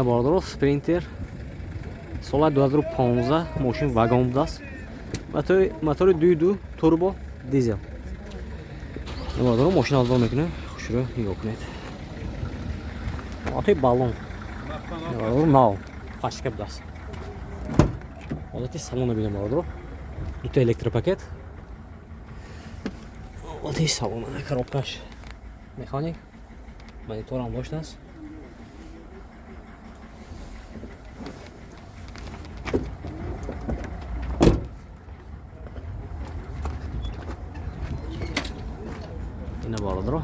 Бардро спринтер соли 2015 мошин вагон будааст. мотори 2.2 турбо дизел. Бардро мошин аздор мекунем. Хушро нигоҳ кунед. Мотори баллон. Бардро нав пашка будааст. ҳолати салон бинем бардро. Дута электропакет. ҳолати салон коробкаш механик. Монитор ҳам доштааст. Ина бардро.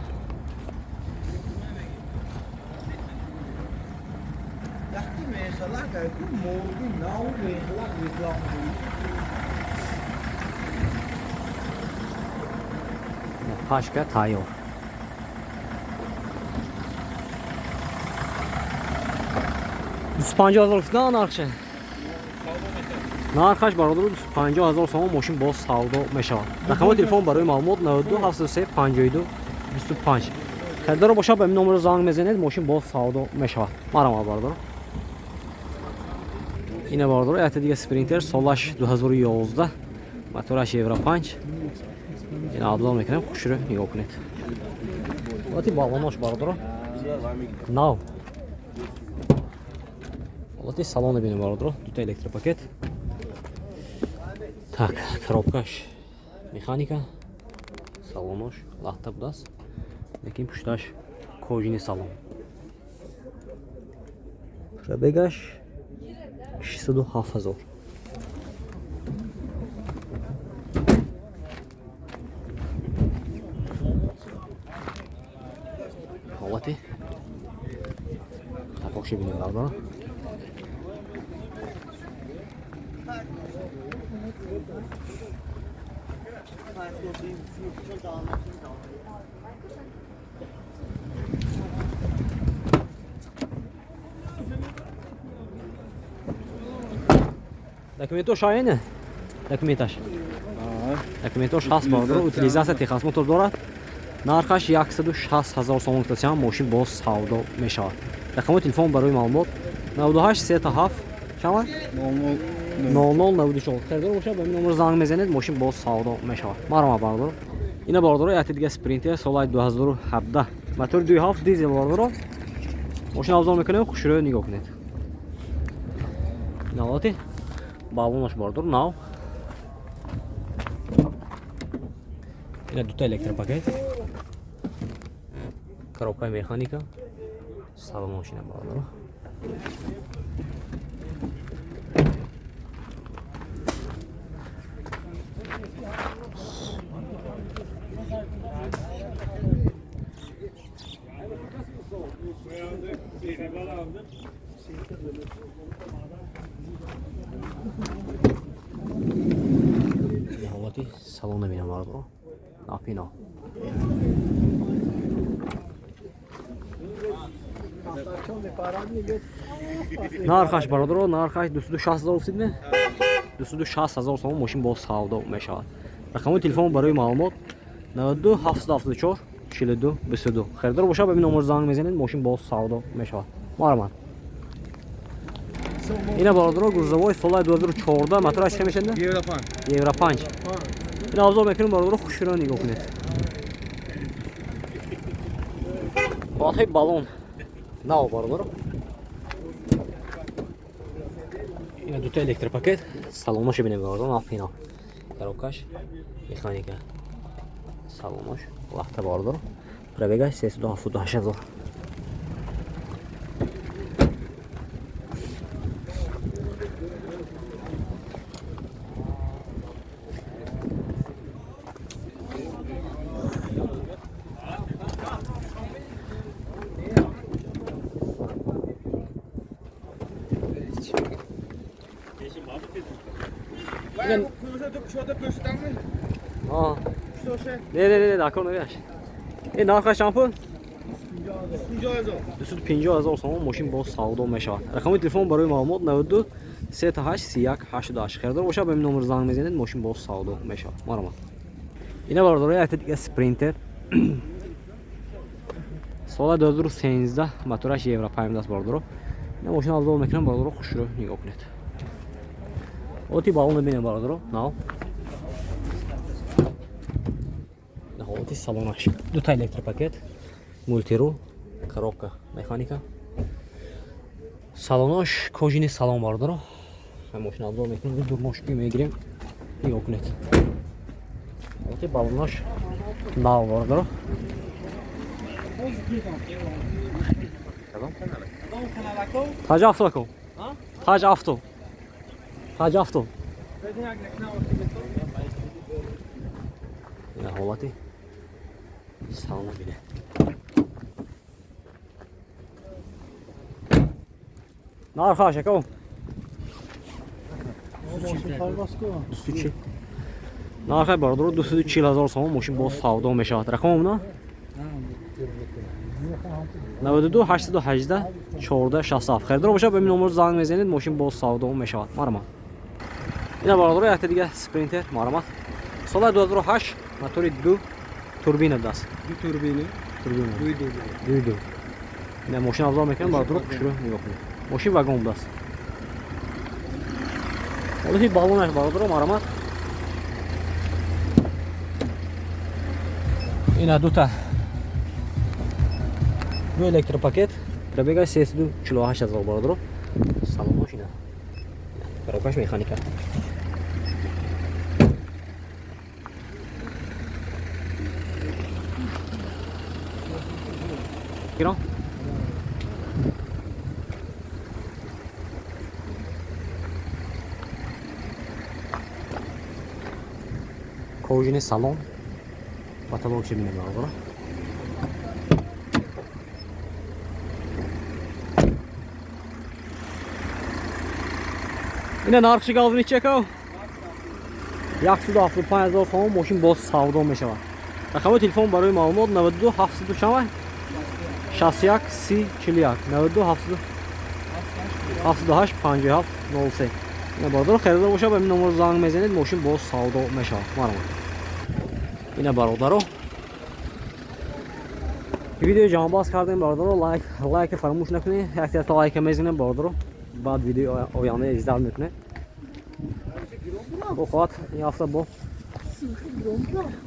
Пашка тайёр. $250,000 нархше. нархаш бародар $250,000 сомон мошин боз савдо мешавад. рақамои телефон барои маълумот 92735225. харидор бошад ба ин номеро занг мезанед, мошин боз савдо мешавад. Марамад бародар. Ина бародар яхта дига спринтер солаш 2011 мотораш евро 5. Ина обзор мекунем, хушро нигоҳ кунед. ҳолати баллонош бародар. Нав. ҳолати салон бинем бародар. Дута электропакет. Так, коробкаш механика. Салонош лахта будааст. Лекин пушташ кожини салон. Пробегаш 607,000. ҳолати тапоши бинем бародар. Документош айне? Документаш. Документош ҳаст бародар. Утилизация техас мотор дорад. нархаш $160,000 сомон касам мошин боз савдо мешавад. рақамои телефон барои маълумот 9837 чама 0094. харидор бошад ба ин номер занг мезанед, мошин боз савдо мешавад. Марама бародар. Ина бародар яхта дига спринтер соли 2017 мотори 2.7 дизел бародар. мошин обзор мекунем, хушро нигоҳ кунед. ина ҳолати баллонош бародар нав. ина дута электропакет. коробкаи механика. салон мошина бародар. ҳолати салон бинем бародар. напино. нархаш бародар, нархаш $260,000 $260,000 сомон мошин боз савдо мешавад. рақамои телефон барои маълумот 9274 42 22. харидор бошад ба ин номер занг мезанед, мошин боз савдо мешавад. марамад. ина бародар гурзавои соли 2014 мотораш чӣ мешад? евро 5. ина обзор мекунем бародар, хушро нигоҳ кунед. ҳолати баллон нав бародар. ина дута электропакет. салонош бинем бародар. напино. коробкаш механика. салонош лахта бародар. пробегаш 378,000. Ne, d'accord, nereyaş? Narxаш шампун? $250,000 сомон мошин боз савдо мешавад. рақамои телефон барои маълумот 92 388188. харидор бошад ба ин номер занг мезанед, мошин боз савдо мешавад. марамад. ина бардори яхта дига спринтер соли 2013 мотораш евро 5 даст бардоро. نه ماشین افضل میکنم برادر خوش رو نگاه کنید. اوتی بالون ببینید برادر نه. نه اوتی سالونش دو تا الکتریک پاکت مولتی رو коробка механика. Салонош кожини салон бардоро. Машина обзор мекунем, дурношки мегирем. Нигоҳ кунед. Оти балонош нав бардоро. Таҷ авто ко. Таҷ авто. Таҷ авто. Я ҳолати салон бинед. Нархаш яко? 240. Нархай бародаро 240,000 сомон мошин боз савдо мешавад. Рақамом на? 92 818 1467. Херидор боша ба ин номер занг мезанед, мошин боз савдо мешавад. Марҳамат. Ина бародаро якта дига спринтер, марҳамат. Соли 2008 мотори 2 турбина даст. 2 турбина. Турбина. 2. Ина мошин авзор мекунам, бародаро хушро нигоҳ кунед. Мошин вагон даст. Олиҳи балонаш бародаро марҳамат. Ина дута. Ду электропакет. Пробега 348,000 бародаро. Салон машина. Коробкаш механика. Киро? Кожини салон. Потолок чӣ бинем бародаро. Ина нархи галвини чеко? 175,000 сомон мошин боз савдо мешавад. Рақамои телефон барои маълумот 92 700 61 30 41 92 778 57 03. Ина бародаро херидор боша ба ин номер занг мезанед, мошин боз савдо мешавад. Марҳамат. Ина бародаро видео ҷамъбаст кардем бародаро. лайк фаромӯш накунед. як лайк мезанед бародаро. Баъд видео оянда издал мекунед. бо хоҳад ин ҳафта бо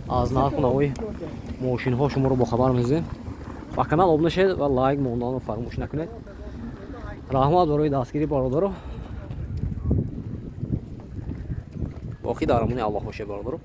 аз нархи мошинҳо шуморо бохабар мезанем. ба канал обуна шавед ва лайк монданро фаромӯш накунед. раҳмат барои дастгирӣ бародаро. боқӣ дар амони аллоҳ бошед бародаро.